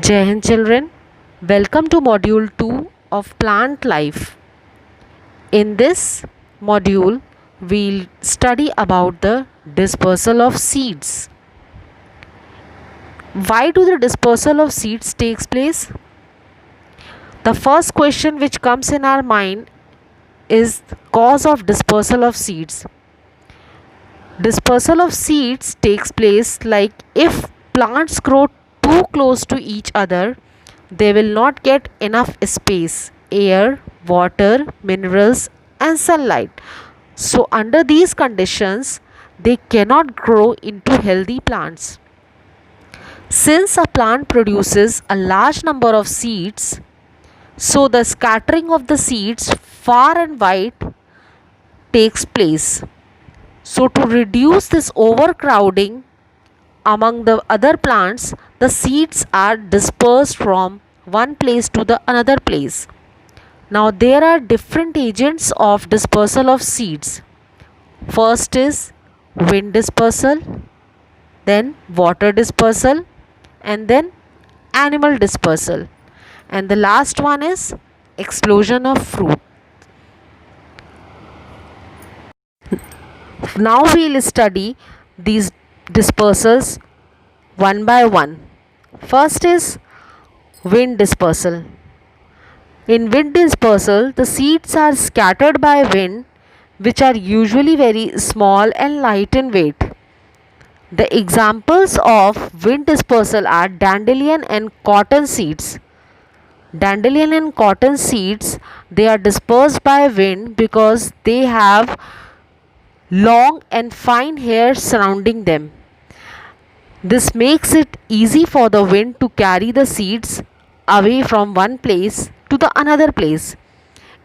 Jai Hind children, welcome to module 2 of plant life. In this module, we'll study about the dispersal of seeds. Why do the dispersal of seeds takes place? The first question which comes in our mind is the cause of dispersal of seeds. Dispersal of seeds takes place like if plants grow too close to each other, they will not get enough space, air, water, minerals, and sunlight. So, under these conditions, they cannot grow into healthy plants. Since a plant produces a large number of seeds, so the scattering of the seeds far and wide takes place. So, to reduce this overcrowding among the other plants, the seeds are dispersed from one place to the another place. Now, there are different agents of dispersal of seeds. First is wind dispersal, then water dispersal, and then animal dispersal. And the last one is explosion of fruit. Now we'll study these dispersals one by one. First is wind dispersal. In wind dispersal, the seeds are scattered by wind, which are usually very small and light in weight. The examples of wind dispersal are dandelion and cotton seeds. Dandelion and cotton seeds, they are dispersed by wind because they have long and fine hairs surrounding them. This makes it easy for the wind to carry the seeds away from one place to the another place.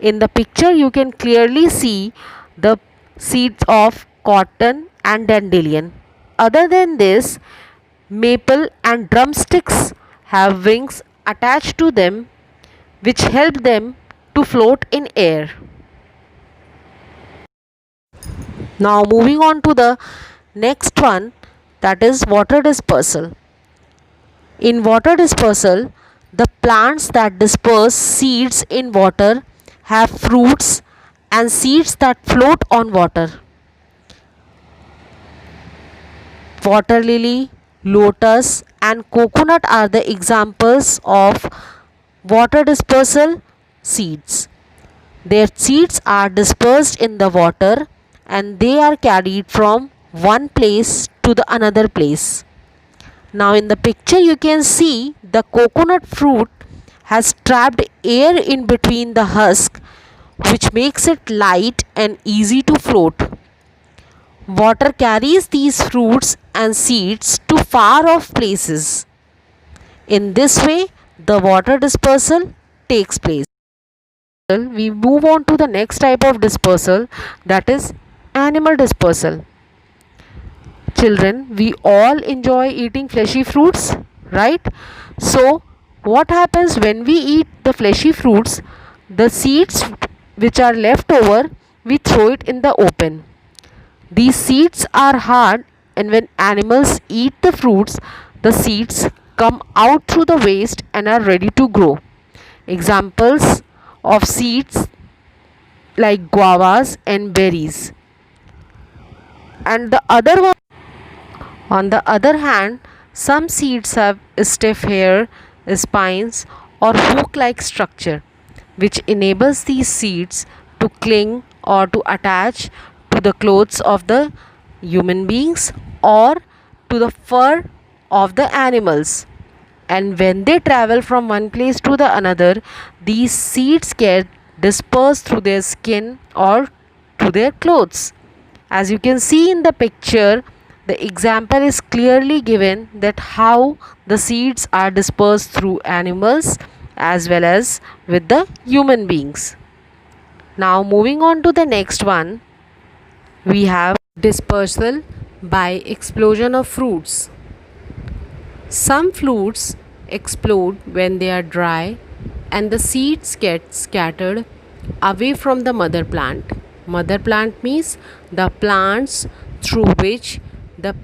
In the picture you can clearly see the seeds of cotton and dandelion. Other than this, maple and drumsticks have wings attached to them which help them to float in air. Now moving on to the next one, that is water dispersal. In water dispersal, the plants that disperse seeds in water have fruits and seeds that float on water. Water lily, lotus, and coconut are the examples of water dispersal seeds. Their seeds are dispersed in the water and they are carried from one place to the another place. Now in the picture you can see the coconut fruit has trapped air in between the husk, which makes it light and easy to float. Water carries these fruits and seeds to far off places. In this way, the water dispersal takes place. We move on to the next type of dispersal, that is animal dispersal. Children, we all enjoy eating fleshy fruits, right? So, what happens when we eat the fleshy fruits? The seeds which are left over, we throw it in the open. These seeds are hard, and when animals eat the fruits, the seeds come out through the waste and are ready to grow. Examples of seeds like guavas and berries. And the other one, on the other hand, some seeds have stiff hair, spines, or hook like structure, which enables these seeds to cling or to attach to the clothes of the human beings or to the fur of the animals. And when they travel from one place to the another, these seeds get dispersed through their skin or to their clothes. As you can see in the picture, the example is clearly given that how the seeds are dispersed through animals as well as with the human beings. Now moving on to the next one, we have dispersal by explosion of fruits. Some fruits explode when they are dry and the seeds get scattered away from the mother plant. Mother plant means the plants through which the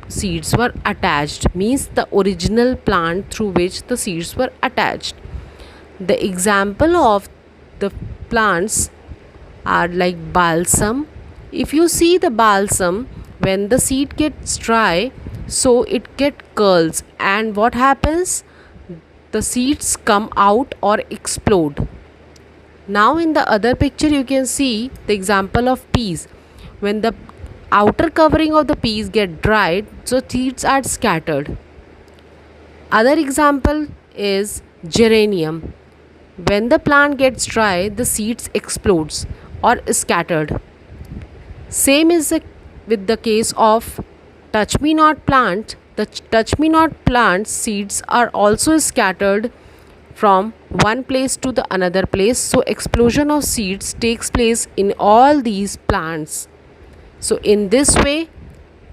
seeds were attached, means the original plant through which the seeds were attached. The example of the plants are like balsam. If you see the balsam, when the seed gets dry, so it get curls, and what happens, the seeds come out or explode. Now in the other picture you can see the example of peas. When the outer covering of the peas get dried, so seeds are scattered. Other example is geranium. When the plant gets dry, the seeds explodes or scattered. Same is with the case of touch me not plant. The touch me not plant seeds are also scattered from one place to the another place, so explosion of seeds takes place in all these plants. So in this way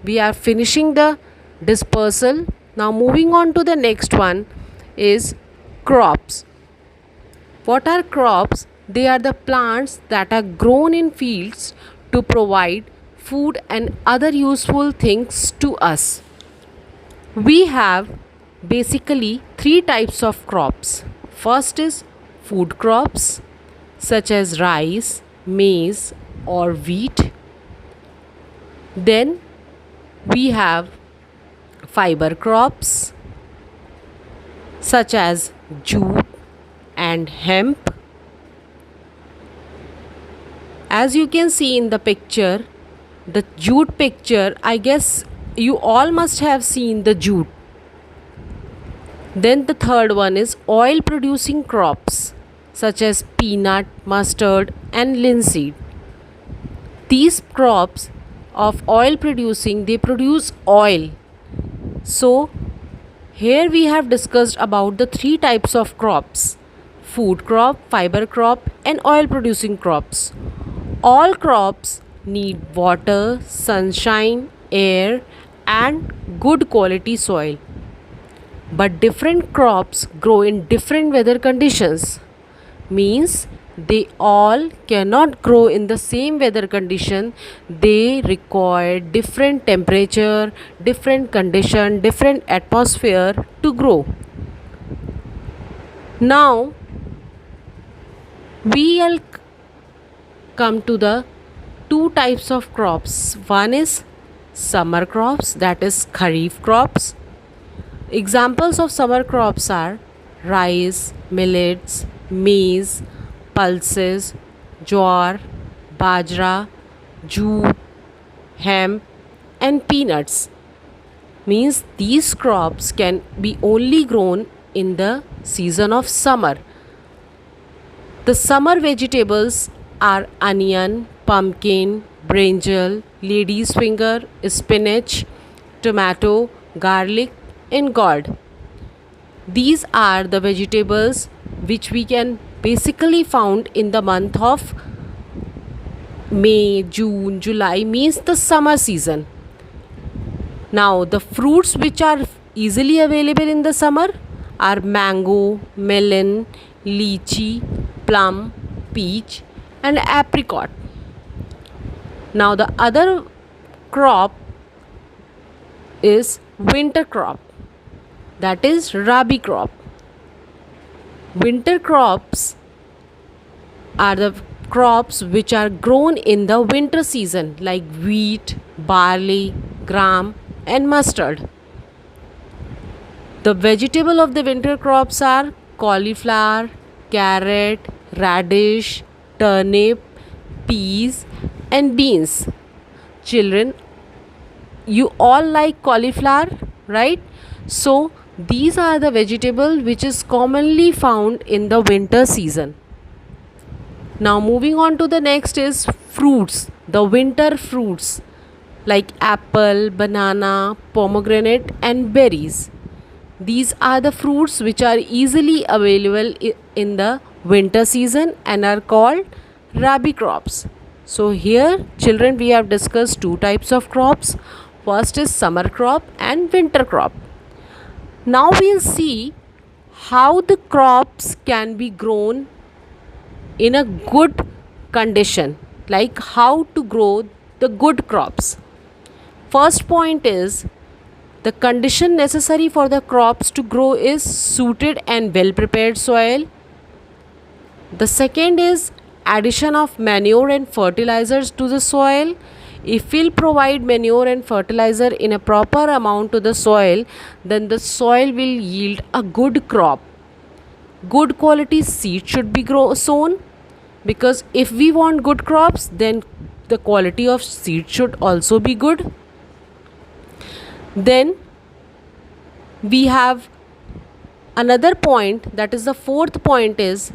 we are finishing the dispersal. Now moving on to the next one is crops. What are crops? They are the plants that are grown in fields to provide food and other useful things to us. We have basically three types of crops. First is food crops such as rice, maize or wheat. Then we have fiber crops such as jute and hemp. As you can see in the picture, the jute picture, I guess you all must have seen the jute. Then the third one is oil producing crops such as peanut, mustard and linseed. These crops of oil producing, they produce oil. So here we have discussed about the three types of crops: food crop, fiber crop and oil producing crops. All crops need water, sunshine, air and good quality soil. But different crops grow in different weather conditions. Means they all cannot grow in the same weather condition. They require different temperature, different condition, different atmosphere to grow. Now we'll come to the two types of crops. One is summer crops, that is kharif crops. Examples of summer crops are rice, millets, maize, pulses, jowar, bajra, jute, hemp and peanuts. Means these crops can be only grown in the season of summer. The summer vegetables are onion, pumpkin, brinjal, lady's finger, spinach, tomato, garlic and gourd. These are the vegetables which we can basically found in the month of May, June, July, means the summer season. Now the fruits which are easily available in the summer are mango, melon, lychee, plum, peach and apricot. Now the other crop is winter crop, that is rabi crop. Winter crops are the crops which are grown in the winter season like wheat, barley, gram and mustard. The vegetable of the winter crops are cauliflower, carrot, radish, turnip, peas and beans. Children, you all like cauliflower, right? So these are the vegetable which is commonly found in the winter season. Now moving on to the next is fruits, the winter fruits like apple, banana, pomegranate and berries. These are the fruits which are easily available in the winter season and are called rabi crops. So here children, we have discussed two types of crops. First is summer crop and winter crop. Now we'll see how the crops can be grown in a good condition, like how to grow the good crops. First point is The condition necessary for the crops to grow is suited and well prepared soil. The second is addition of manure and fertilizers to the soil. If we'll provide manure and fertilizer in a proper amount to the soil, then the soil will yield a good crop. Good quality seed should be sown, because if we want good crops, then the quality of seed should also be good. Then we have another point, that is the fourth point, is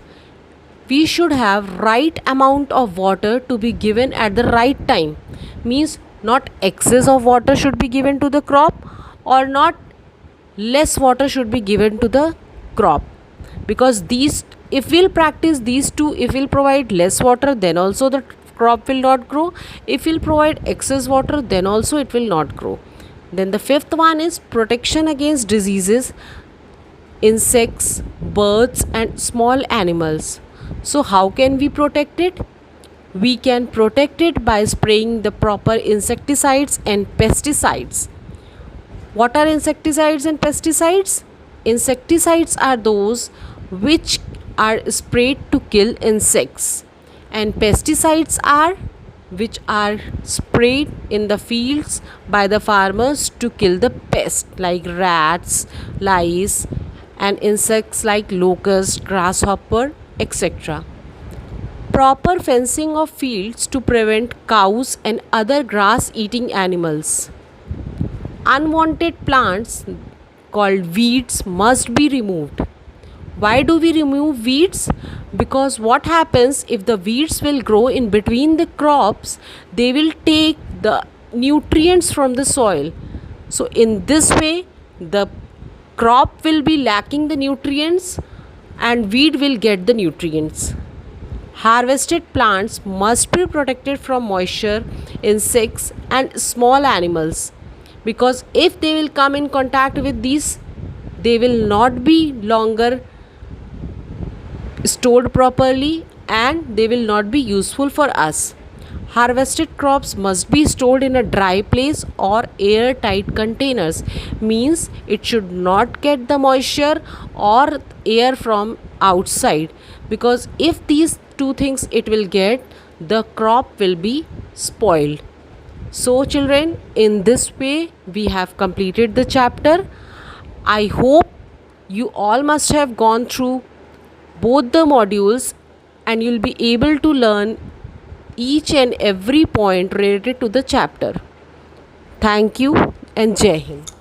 we should have right amount of water to be given at the right time. Means not excess of water should be given to the crop, or not less water should be given to the crop, because these, if we'll practice these two, if we'll provide less water, then also the crop will not grow. If we'll provide excess water, then also it will not grow. Then the fifth one is protection against diseases, insects, birds and small animals. So how can we protect it? We can protect it by spraying the proper insecticides and pesticides. What are insecticides and pesticides? Insecticides are those which are sprayed to kill insects, and pesticides are which are sprayed in the fields by the farmers to kill the pests like rats, lice and insects like locust, grasshopper, etc. Proper fencing of fields to prevent cows and other grass eating animals. Unwanted plants called weeds must be removed. Why do we remove weeds? Because what happens, if the weeds will grow in between the crops, they will take the nutrients from the soil. So in this way, the crop will be lacking the nutrients and weed will get the nutrients. Harvested plants must be protected from moisture, insects and small animals, because if they will come in contact with these, they will not be longer stored properly and they will not be useful for us. Harvested crops must be stored in a dry place or airtight containers. Means it should not get the moisture or air from outside, because if these two things it will get, the crop will be spoiled. So children, in this way we have completed the chapter. I hope you all must have gone through both the modules and you'll be able to learn each and every point related to the chapter. Thank you and Jai Hind.